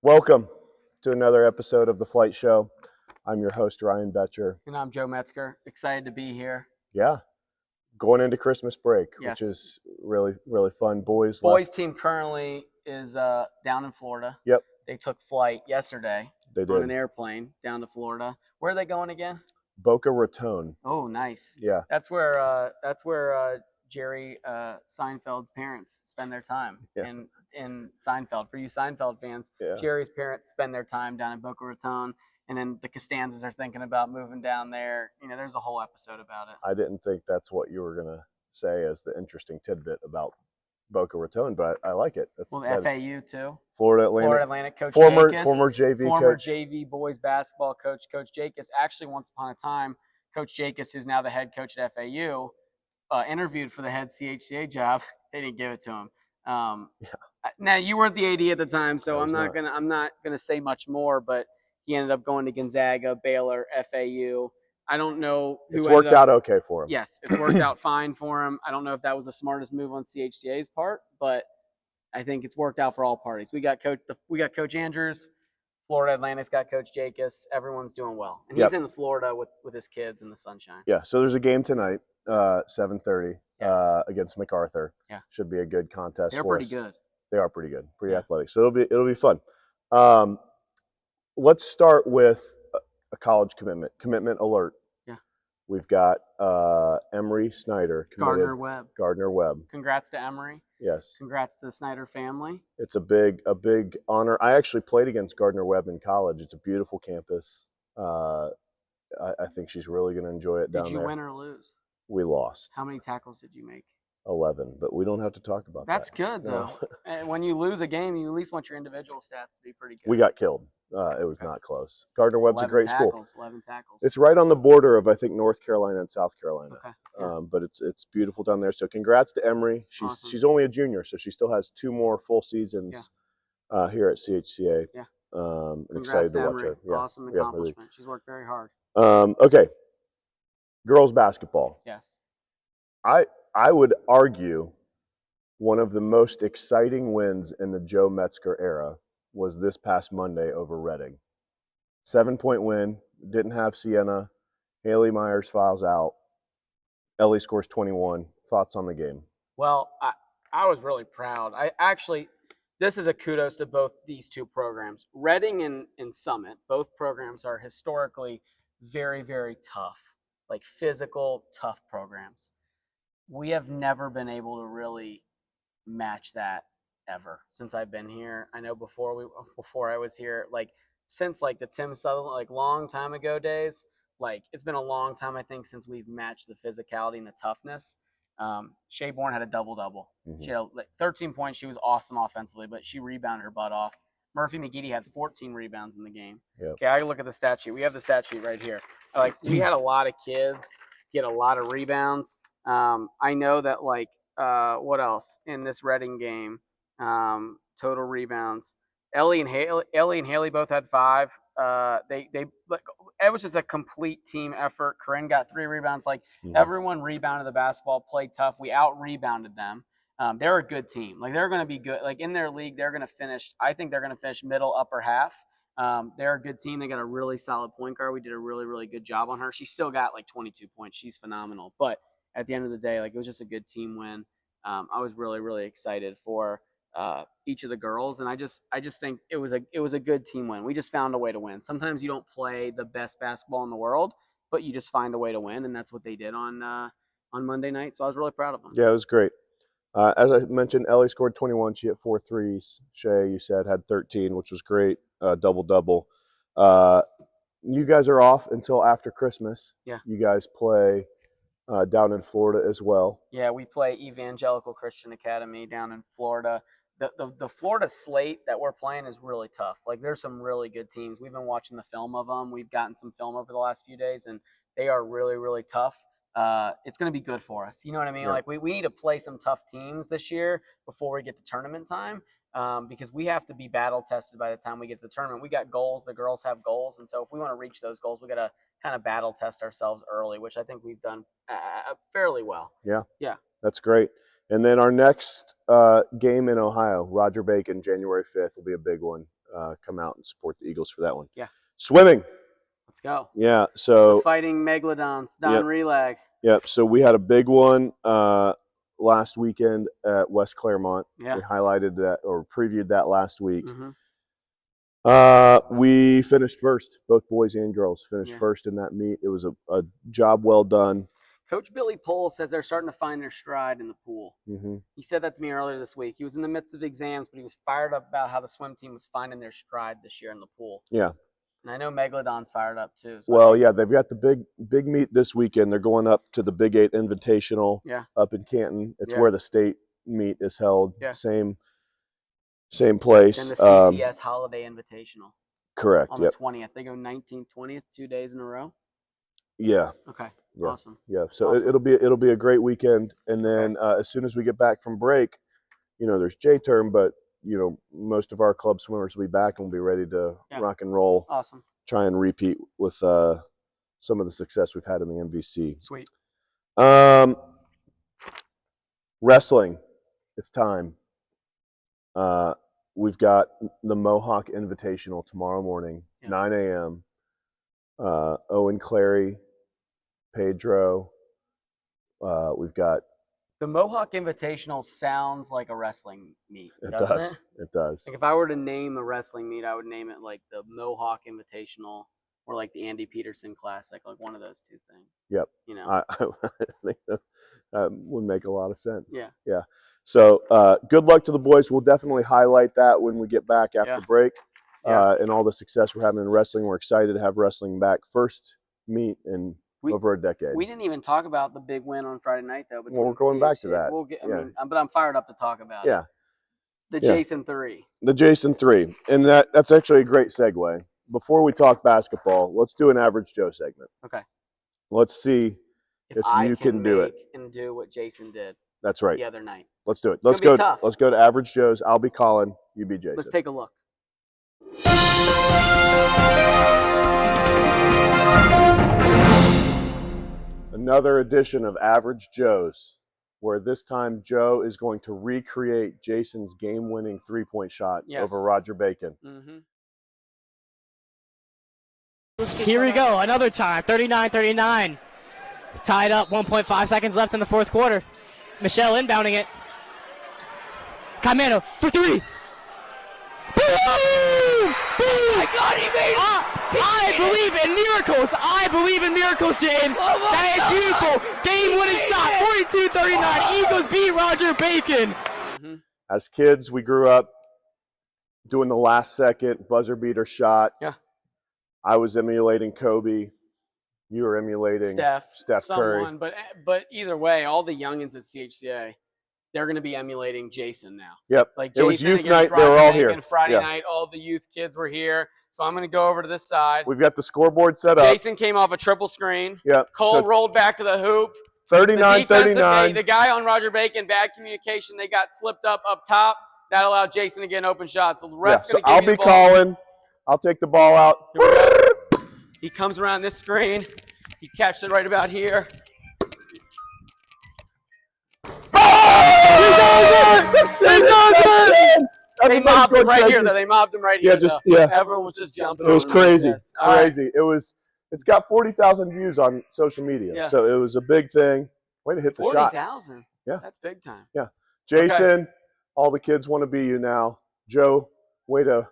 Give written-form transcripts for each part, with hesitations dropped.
Welcome to another episode of The Flight Show. I'm your host, Ryan Betcher. And I'm Joe Metzger. Excited to be here. Yeah, going into Christmas break, Yes. which is really, really fun. Boys team currently is down in Florida. Yep, They took flight yesterday they on an did. airplane down to Florida. Where are they going again? Boca Raton. Oh, nice. Yeah, That's where Jerry Seinfeld's parents spend their time Yeah. in Seinfeld. For you Seinfeld fans, Yeah. Jerry's parents spend their time down in Boca Raton, and then the Costanzas are thinking about moving down there. You know, there's a whole episode about it. I didn't think that's what you were going to say as the interesting tidbit about Boca Raton, but I like it. Well, the FAU too. Florida Atlantic coach former Jacobs, former JV former coach. JV boys basketball coach, Coach Jacobs. Actually, once upon a time, Coach Jacobs, who's now the head coach at FAU, interviewed for the head CHCA job. They didn't give it to him. Now you weren't the AD at the time, so I'm not gonna say much more. But he ended up going to Gonzaga, Baylor, FAU. I don't know who It's worked out okay for him. Yes, it's worked out fine for him. I don't know if that was the smartest move on CHCA's part, but I think it's worked out for all parties. We got Coach Andrews, Florida Atlantic's got Coach Jacobs. Everyone's doing well, and he's in Florida with his kids in the sunshine. Yeah. So there's a game tonight, 7:30 against MacArthur. Yeah, should be a good contest. They're pretty good. They are pretty good, pretty athletic. So it'll be fun. Let's start with a college commitment alert. Yeah, we've got Emery Snyder committed. Gardner Webb. Congrats to Emery. Yes. Congrats to the Snyder family. It's a big honor. I actually played against Gardner Webb in college. It's a beautiful campus. I think she's really going to enjoy it down there. Did you win or lose? We lost. How many tackles did you make? 11, but we don't have to talk about that. That's good, though. And when you lose a game, you at least want your individual stats to be pretty good. We got killed. It was not close. Gardner Webb's a great school. 11 tackles. It's right on the border of, I think, North Carolina and South Carolina. Okay. Yeah. But it's beautiful down there. So congrats to Emery. She's only a junior, so she still has 2 more full seasons here at CHCA. Yeah. I'm excited to watch her. Yeah. Awesome accomplishment. Really. She's worked very hard. Okay. Girls basketball. Yes. I would argue one of the most exciting wins in the Joe Metzger era was this past Monday over Reading. 7-point win. Didn't have Sienna. Haley Myers fouls out. Ellie scores 21. Thoughts on the game? Well, I was really proud. This is a kudos to both these two programs. Reading and Summit, both programs are historically very, very tough, like physical, tough programs. We have never been able to really match that ever since I've been here. I know before I was here, like since like the Tim Sutherland, like long time ago days, like it's been a long time I think since we've matched the physicality and the toughness. Shea Bourne had a double-double. Mm-hmm. She had 13 points. She was awesome offensively, but she rebounded her butt off. Murphy McGeady had 14 rebounds in the game. Yep. Okay, I look at the stat sheet. We have the stat sheet right here. Like we had a lot of kids get a lot of rebounds. I know that what else in this Reading game? Total rebounds. Ellie and Haley both had 5. It was just a complete team effort. Corinne got 3 rebounds. Everyone rebounded the basketball, played tough. We out rebounded them. They're a good team. Like they're going to be good. Like in their league, they're going to finish. I think they're going to finish middle, upper half. They're a good team. They got a really solid point guard. We did a really, really good job on her. She still got like 22 points. She's phenomenal. But at the end of the day, like it was just a good team win. I was really, really excited for each of the girls, and I just think it was a good team win. We just found a way to win. Sometimes you don't play the best basketball in the world, but you just find a way to win, and that's what they did on Monday night. So I was really proud of them. Yeah, it was great. As I mentioned, Ellie scored 21. She hit 4 threes. Shea, you said, had 13, which was great. Double-double. You guys are off until after Christmas. Yeah. You guys play down in Florida as well. Yeah, we play Evangelical Christian Academy down in Florida. The Florida slate that we're playing is really tough. Like there's some really good teams. We've been watching the film of them. We've gotten some film over the last few days, and they are really, really tough. It's going to be good for us. You know what I mean? Yeah. Like we need to play some tough teams this year before we get to tournament time. Because we have to be battle tested by the time we get to the tournament. We got goals. The girls have goals. And so if we want to reach those goals, we got to kind of battle test ourselves early, which I think we've done fairly well. Yeah. Yeah. That's great. And then our next game in Ohio, Roger Bacon, January 5th, will be a big one. come out and support the Eagles for that one. Yeah. Swimming. Let's go. Yeah. The So Fighting Megalodons, Don Yep. Relag. Yep. So we had a big one last weekend at West Claremont. Yeah. We highlighted that or previewed that last week. Mm-hmm. We finished first. Both boys and girls finished Yeah. first in that meet. It was a job well done. Coach Billy Pohl says they're starting to find their stride in the pool. Mm-hmm. He said that to me earlier this week. He was in the midst of exams, but he was fired up about how the swim team was finding their stride this year in the pool. Yeah. And I know Megalodon's fired up too. So Well, yeah, they've got the big meet this weekend. They're going up to the Big 8 Invitational Yeah. up in Canton. It's Yeah. where the state meet is held. Yeah. Same place. And the CCS Holiday Invitational Correct. on the 20th. They go 19th, 20th, 2 days in a row. Yeah. Okay. Yeah. Awesome. Yeah. So Awesome. it'll be a great weekend. And then as soon as we get back from break, there's J-term, but most of our club swimmers will be back and we'll be ready to rock and roll. Awesome. Try and repeat with some of the success we've had in the MVC. Sweet. Wrestling. It's time. We've got the Mohawk Invitational tomorrow morning, 9 a.m. Owen Clary, Pedro. We've got the Mohawk Invitational sounds like a wrestling meet, doesn't it? It does. Like if I were to name a wrestling meet, I would name it like the Mohawk Invitational or like the Andy Peterson Classic, like one of those two things. Yep. I think that would make a lot of sense. Yeah. Yeah. So good luck to the boys. We'll definitely highlight that when we get back after break and all the success we're having in wrestling. We're excited to have wrestling back. First meet in over a decade. We didn't even talk about the big win on Friday night, though. Well, we're going back to that. But I'm fired up to talk about it. The Jason 3. The Jason 3. And that's actually a great segue. Before we talk basketball, let's do an Average Joe segment. Okay. Let's see if you can do it. And do what Jason did. That's right. The other night. Let's do it. Let's go to Average Joe's. I'll be Colin. You be Jason. Let's take a look. Another edition of Average Joe's, where this time Joe is going to recreate Jason's game-winning three-point shot over Roger Bacon. Mm-hmm. Here we go, another time, 39-39. Tied up, 1.5 seconds left in the fourth quarter. Michelle inbounding it. Caimano for three. Boom! Boom! My God, he made it! I believe in miracles. I believe in miracles, James. That is beautiful. Game-winning shot, 42-39. Eagles beat Roger Bacon. Mm-hmm. As kids, we grew up doing the last-second buzzer beater shot. Yeah. I was emulating Kobe. You were emulating Steph Curry. But either way, all the youngins at CHCA, they're going to be emulating Jason now. Yep. Like it was Jason youth night. They were all here. And Friday night, all the youth kids were here. So I'm going to go over to this side. We've got the scoreboard set up. Jason came off a triple screen. Yep. Cole rolled back to the hoop. 39-39. The guy on Roger Bacon, bad communication. They got slipped up top. That allowed Jason to get an open shot. So the ref's going to give I'll me be the ball. calling. I'll take the ball out. Here we go. He comes around this screen. He catches it right about here. They mobbed him right here, though. They mobbed him right here. Everyone was just jumping. It was crazy. Crazy. It's got 40,000 views on social media. So it was a big thing. Way to hit the shot. 40,000. Yeah. That's big time. Yeah. Jason, all the kids want to be you now. Joe, way to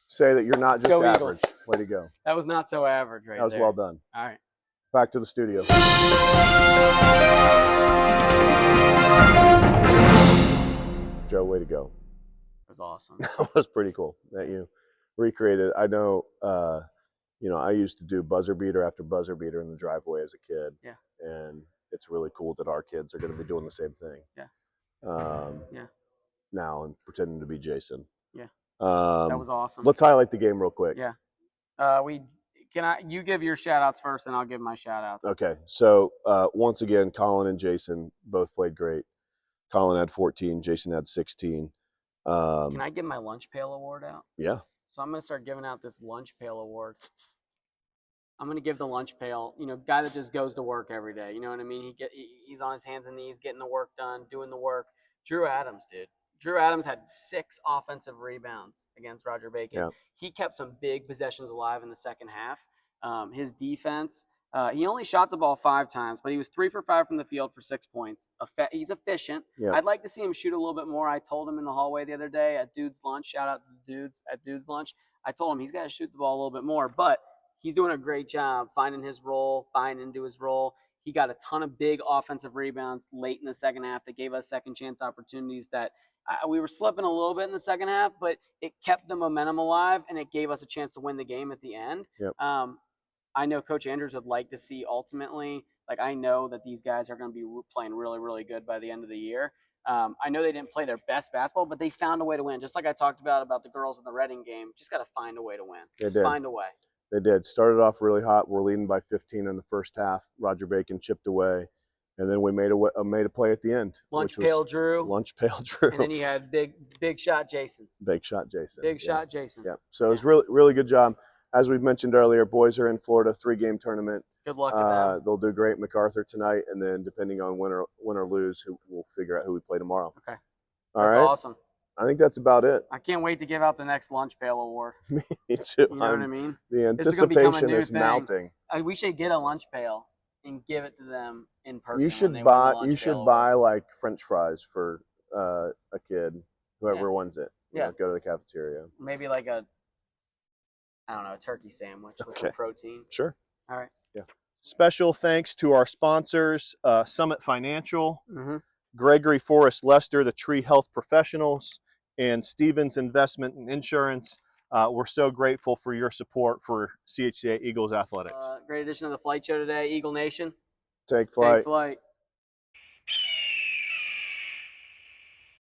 say that you're not just average. Eagles. Way to go. That was not so average right there. That was well done. All right. Back to the studio. Joe, way to go. That was awesome. That was pretty cool that you recreated. I know, I used to do buzzer beater after buzzer beater in the driveway as a kid. Yeah. And it's really cool that our kids are going to be doing the same thing. Yeah. Now and pretending to be Jason. Yeah. That was awesome. Let's highlight the game real quick. Yeah. You give your shout outs first and I'll give my shout outs. Okay. So once again, Colin and Jason both played great. Colin had 14, Jason had 16. Can I give my lunch pail award out? Yeah. So I'm going to start giving out this lunch pail award. I'm going to give the lunch pail, guy that just goes to work every day. You know what I mean? He's on his hands and knees getting the work done, doing the work. Drew Adams, dude. Drew Adams had 6 offensive rebounds against Roger Bacon. Yeah. He kept some big possessions alive in the second half. His defense, he only shot the ball 5 times, but he was 3 for 5 from the field for 6 points. He's efficient. Yeah. I'd like to see him shoot a little bit more. I told him in the hallway the other day at Dude's Lunch. Shout out to the dudes at Dude's Lunch. I told him he's got to shoot the ball a little bit more, but he's doing a great job finding his role, buying into his role. He got a ton of big offensive rebounds late in the second half that gave us second chance opportunities that we were slipping a little bit in the second half, but it kept the momentum alive and it gave us a chance to win the game at the end. Yep. I know Coach Andrews would like to see ultimately, like I know that these guys are going to be playing really, really good by the end of the year. I know they didn't play their best basketball, but they found a way to win. Just like I talked about the girls in the Reading game, just got to find a way to win. They Just did. find a way. They did. Started off really hot. We're leading by 15 in the first half. Roger Bacon chipped away, and then we made a play at the end. Lunch which was Pail Drew, Lunch Pail Drew. and then you had big shot Jason. Big shot Jason. Big Yeah. shot Jason. Yeah. So it was really, really good job. As we've mentioned earlier, boys are in Florida, 3-game tournament. Good luck to them. They'll do great at MacArthur tonight, and then depending on win or lose, we'll figure out who we play tomorrow. Okay. All That's right. awesome. I think that's about it. I can't wait to give out the next Lunch Pail Award. Me too. You know what I mean? The This is gonna become a anticipation new is thing. mounting. We should get a lunch pail and give it to them in person. You when should they win buy. the lunch You pail should award. buy like French fries for a kid, whoever Yeah. wins it. You Yeah. know, go to the cafeteria. Maybe like a turkey sandwich with Okay. some protein. Sure. All right. Special thanks to our sponsors, Summit Financial, Mm-hmm. Gregory Forrest Lester, the Tree Health Professionals, and Stevens Investment and Insurance. We're so grateful for your support for CHCA Eagles Athletics. Great addition of the flight show today, Eagle Nation. Take flight. Take flight.